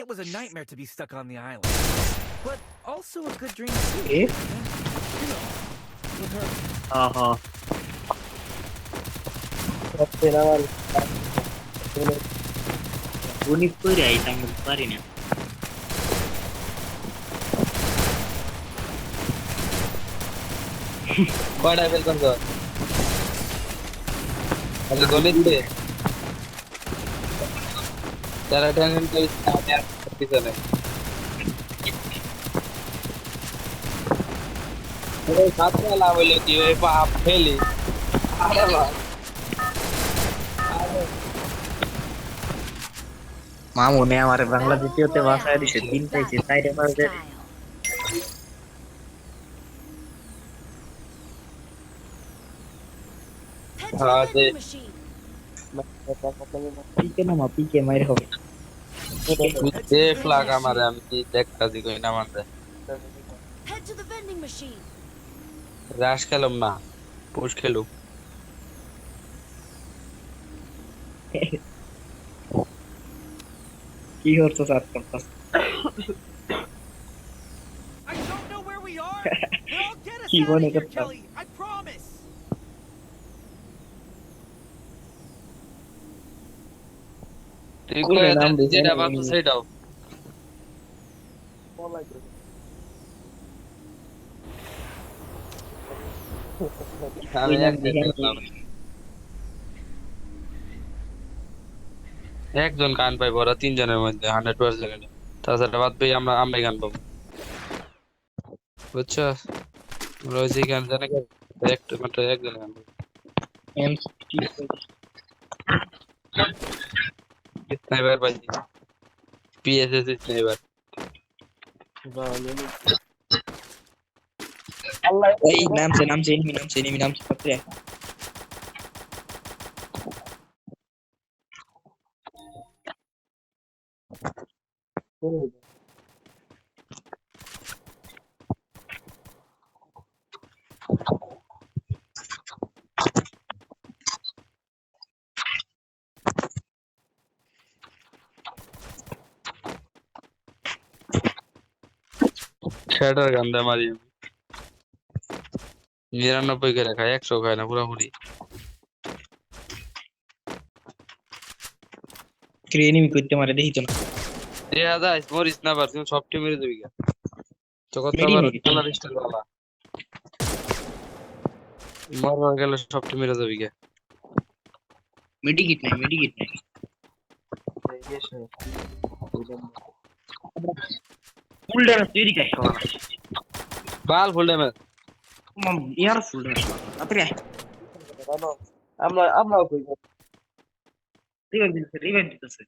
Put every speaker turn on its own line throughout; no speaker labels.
It was a nightmare to be stuck on the island, but also a good dream too.
Eh?
You know, with her.
Aha. Unippuri aitan parina.
কয়টা fail করছ আরে গলিতে যারা tension করিস না আমি আর পিছনে ওই সাতটা লাভ হইলো কি ওই পাপ ফেলি আরে বাবা
মামুনে আমার বাংলা দ্বিতীয়তে ভাষায় দিছে তিন পাইছে সাইডে মারবে
হ্যাঁ যে
পিকে না পিকে মাইর হবে
যে ফ্লাগ আমারে আমি দেখতাছি কই না মারতে
Head to the vending machine.
রাশ খেলম না পুশ খেলুম
কি করছো sir করতাছ
I don't know where we are, but I'll get us
কি
out
মনে
of here,
করতাম?
Kelly. I promise.
তুই
কোলে
কই
নাম দিছে
যেটা
না,
ভাবছো সেটাও আমি একজন গান পাইবো ওরা তিনজনের মধ্যে 100% তাছাড়া বাদ পেয়ে আমরাই গান পাবো বুঝছো আমরা ওই যে গান জানে একটু মাত্র একজন গান পাবো স্নাইপার পাইছি পিএসএস স্নাইপার
এই নামছে এনিমি নামছে পাত্রে
শ্যাটার গান দে মারি 99 করে খায় 100 খায় না পুরোপুরি
কি এনিমি কইতে মারে দেখি তো না
দেখা যায় মরিস না বার তুমি সব টিম মেরে দিবি গা তো কত
মেরি
বার
মেরি।
কালার স্টাইল বাবা মারবার গেলে সব টিম মেরে যাবি গা
মেডিকিট নাই ফুল ড্যামেজ তৈরি কাজ করা
বাল ফুল ড্যামেজ
মাম ইয়ার ফুল ড্যামেজ পাত্রে
আমরাও কই
রিভাইভ দিতেছে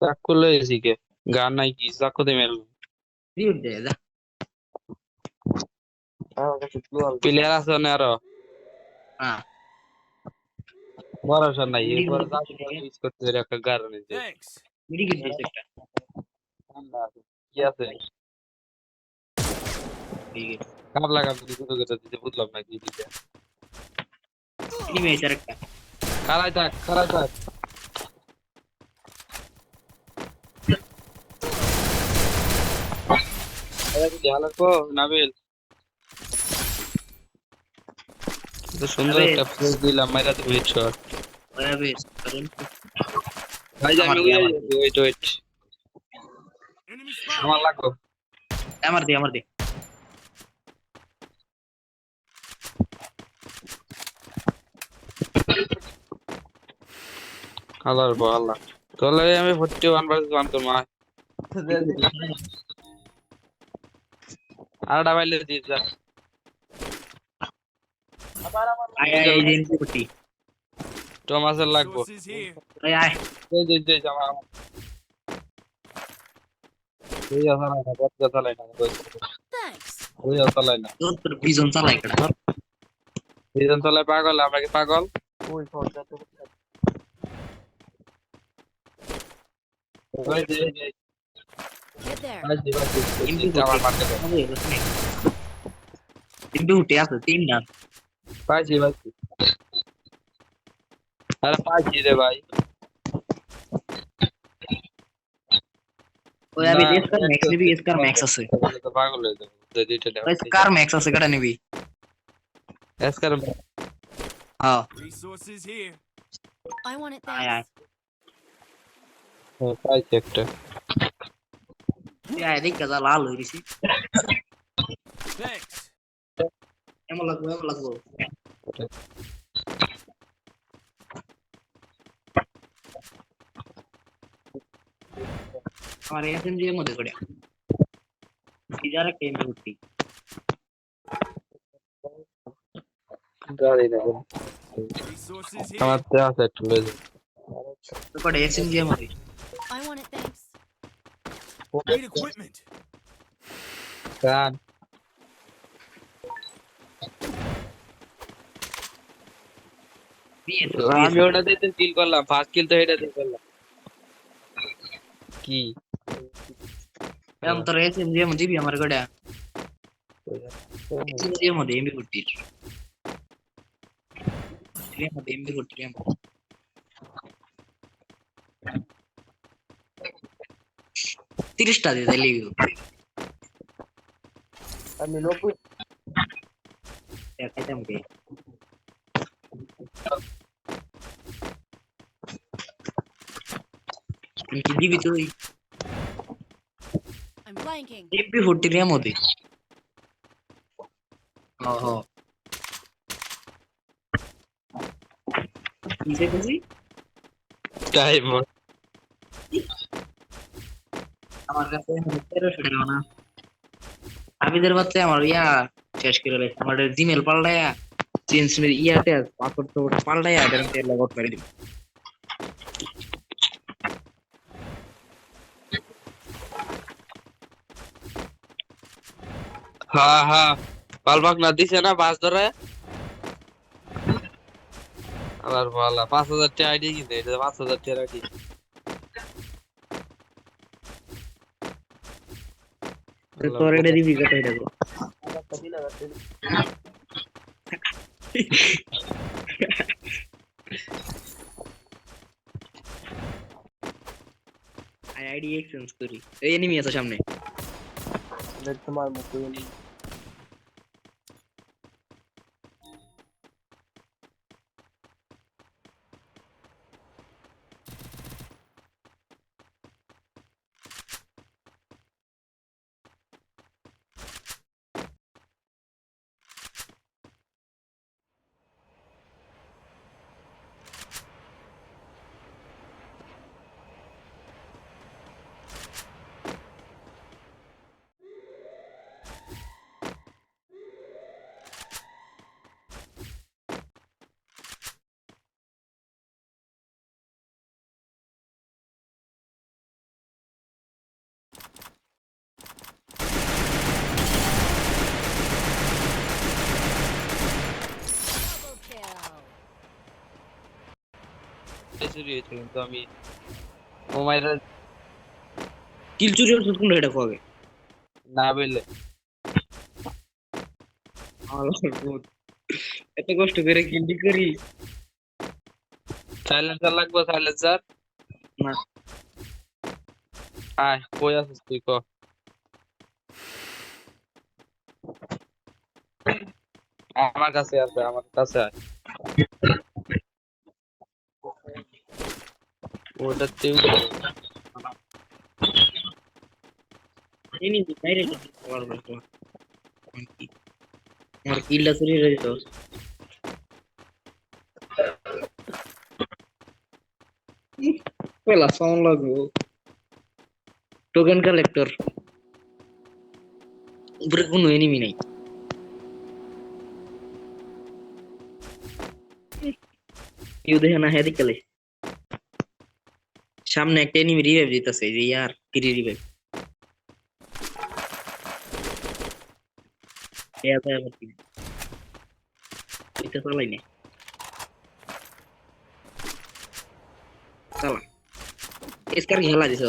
চাকু লইছি কে গান নাই কি চাকু দে মেল
রিভাইভ দে যা
প্লেয়ার আছে না আরো
হ্যাঁ
ভরসা নাই এরপর ইউজ করতে একটা কারণে যে
Thanks.
মেডিকিট দিছে একটা
কি আছে কাপ লাগাম দিতে শুরু করে দিতে বুঝলাম না কি দিতে
এনিমি আইতার একটা
খারাই থাক ধ্যান রাখো নাবিল তো সুন্দর
আরে।
একটা ফ্রেজ দিলাম মাইরা তো হেডশট
ওরা বেশ কারণ
ভাই আমি ওয়েট
Enemy spot.
আমার লাগো
আমার দে
আল্লাহ তাহলে আমি 41 ভার্সেস 1 করব আরটা বাইলে দিস যা
আই দিন কুটি
টমাসের লাগবো
Sources here.
আয়
এই জামা এই আসালা না কত চালাই না
Thanks.
ওই আসালাই না
তোর বিজন চালাই কড়া
এইজন চালাই পাগল আমরা কি পাগল ওই যে
Get there.
আমার মারতে
কিন্তু উঠে আছে তিন না
পাইছি আরে পাইছি রে ভাই
ওই আমি এসকার ম্যাক্স নিবি, এসকার ম্যাক্স আছে,
তো পাগল হয়ে যাবে যদি এটা নেওয়া
ওই কার ম্যাক্স আছে কেটা নিবি?
এসকার
হ্যাঁ
Resources here.
I want it,
আয় আয়
thanks.
পাইছি একটা
তুই আয় দেখ যা লাল হয়ে গেছি।
Thanks.
এমন লাগবো এমন লাগবো। আমার এসএমজি এর মধ্যে করে ইজারা কেম করতি
গাড়ি না
Resources
আমার
here.
তে আছে একটু লয়ে যাও
তো করে এসএমজি এর মধ্যে
I want it, thanks.
Need equipment.
গান আমি ওটা দিতে কিল করলাম ফার্স্ট কিল তো এটা দিয়ে করলাম কি
এম তোর এসএমজি এর মধ্যে দিবি আমার করে এসএমজি এর মধ্যে এমবি করতি এর মধ্যে এমবি করতি এম 30টা দিয়ে দিলি
আমি 90
দেখাইতাম কে কি দিবি তুই
I'm flanking.
এমপি 40 এর মধ্যে ওহো কিসে খুশি
টাইম
আমার কাছে 1300 টাকা না আবিদের বাচ্চা আমার ইয়া শেষ করে রে আমার জিমেল পাল্টায়া চেঞ্জ মেরে ইয়াতে পাসওয়ার্ড তো পাল্টায়া এর তেল লগআউট করে দিই
হ্যাঁ হ্যাঁ পালবাক না দিছে না বাস ধরে আবার বলা 5000 টাকা আইডি কিনে এটা 5000 টাকা আইডি
তোর এটা দিবি কত এটা গো আইডি এক্সচেঞ্জ করি এই এনিমি আছে সামনে
তোমার মতো
Double kill.
চুরি হয়েছে কিন্তু আমি মোবাইল
কিল চুরি হচ্ছে কোন এটা কবে
না বললে
এত কষ্ট করে কিল করি
সাইলেন্সার লাগবে সাইলেন্সার
না
আয় কই আছিস তুই ক আমার কাছে আছে আমার কাছে আয় ওটা তুই
এনিমি ডাইরেক্ট করবে তো আমার কিলটা চুরি হয়ে যেত পেলা সাউন্ড লাগবে টোকেন কালেক্টর উপরে কোনো এনিমি নাই কেউ দেখে না হ্যাঁ দিকে সামনে একটা এনিমি রিভাইভ দিতেছে যে ইয়ার ফ্রি রিভাইভ এটা চালাই না চালা इसका खेला दिस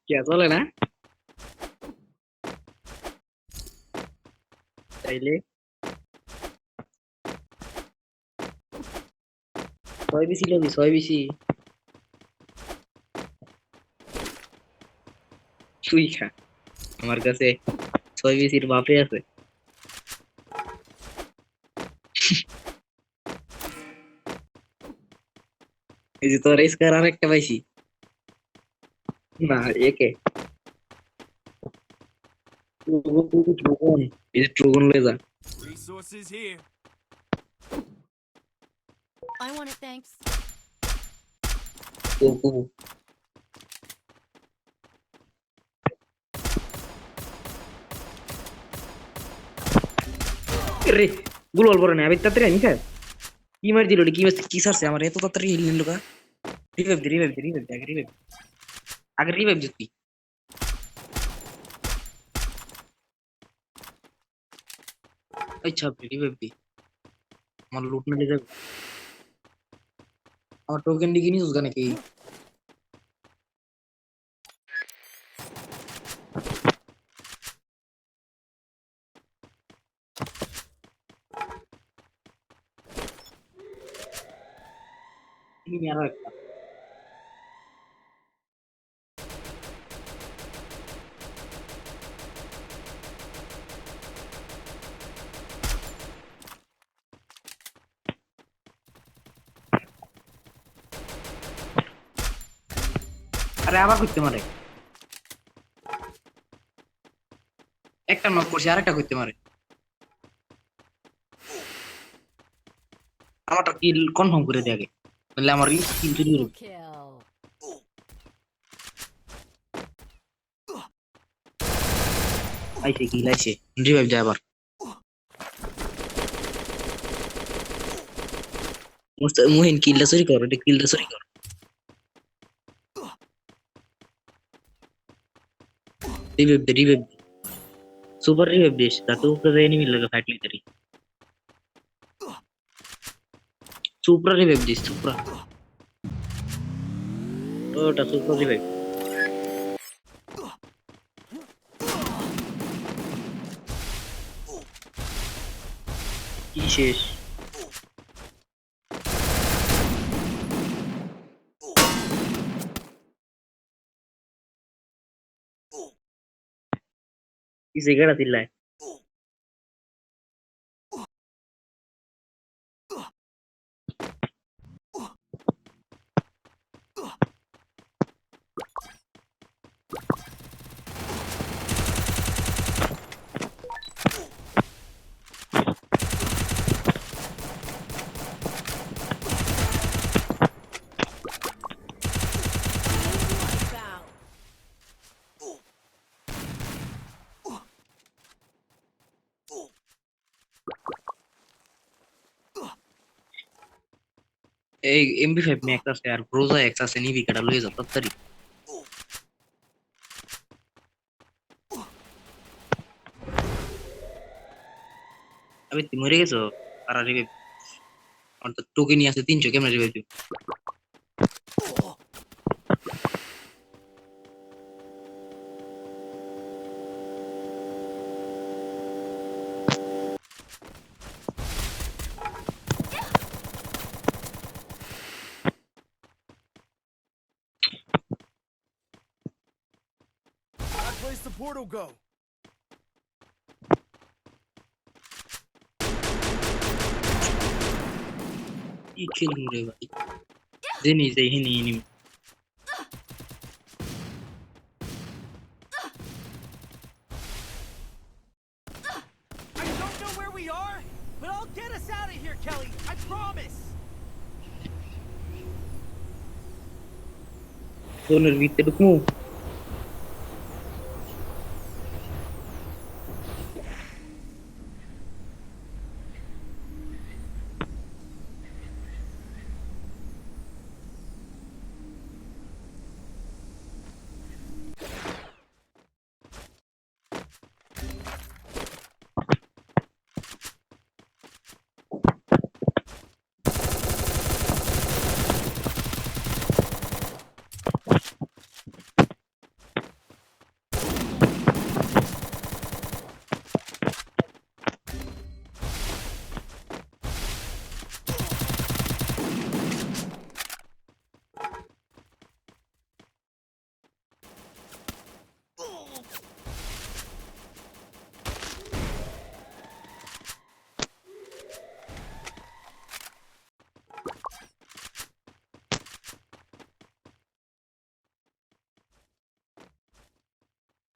क्या चले ना তাইলে 6 বিসি লবি 6 বিসি তুই খা, আমার কাছে 6 বিসির বাপে আছে। এই যে তোর স্কোয়ার আর একটা পাইছি না, একে ট্রুগন, এই যে ট্রুগন লয়ে যা।
Resources here.
I want it, thanks.
ও, ও, রে গুলো বলবো না, আমি তাড়াতাড়ি আনি খা। কি মার দিল রে, কি সারছে আমার এত তাড়াতাড়ি হিল নিল কা? রিভাইভ দে, আগে রিভাইভ দিতি। আচ্ছা রিভাইভ দি, আমার লুট না যাবে। আমার টোকেন দিকে নিউজ গানে কি তুমি আরো একটা আরে আবার করতে মারে, একটা নক করছি আরেকটা করতে মারে। আমারটা কিল কনফার্ম করে দে আগে, তাহলে আমার কিল চুরি
Double
করবে।
kill.
আইছে কিল আইছে, রিভাইভ যায় আবার। মুহিন কিলটা চুরি কর, এটা কিলটা চুরি কর। রিভাইভ দে, সুপার রিভাইভ দিস যাতে উপরে এনিমি লাগে ফাইট লিতে রে। সুপার রিভাইভ দিস, সুপার, ওটা সুপার রিভাইভ। কি শেষ? কি জায়গাটা দিল্লায়
Wipe out.
এই এমবি5 মে একটা আছে আর গ্রোজা এক্স আছে, নিবি কাটা লয়ে যা তাড়াতাড়ি। আবে তুই মরে গেছো, আর রিভাইভ আর তো টোকেনই আছে 300, কেমনে রিভাইভ দিও?
That place the portal go.
কি খেল মরে ভাই, জেনি যাই হিনি enemy.
I don't know where we are, but I'll get us out of here, Kelly. I promise.
জোনের ভিতরে ঢুকমু।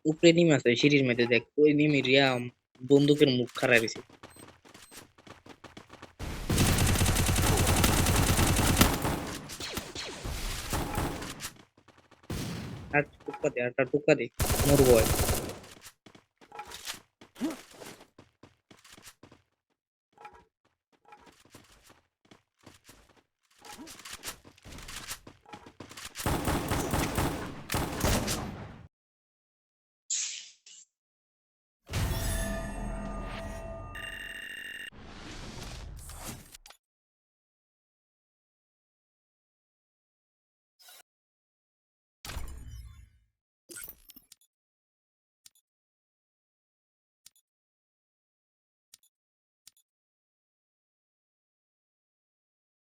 উপরে নেমে আছে সিঁড়ির মধ্যে দেখ ওই নেমে রিয়া বন্দুকের মুখ খারাপ হয়েছে আর টুকা দে মরবো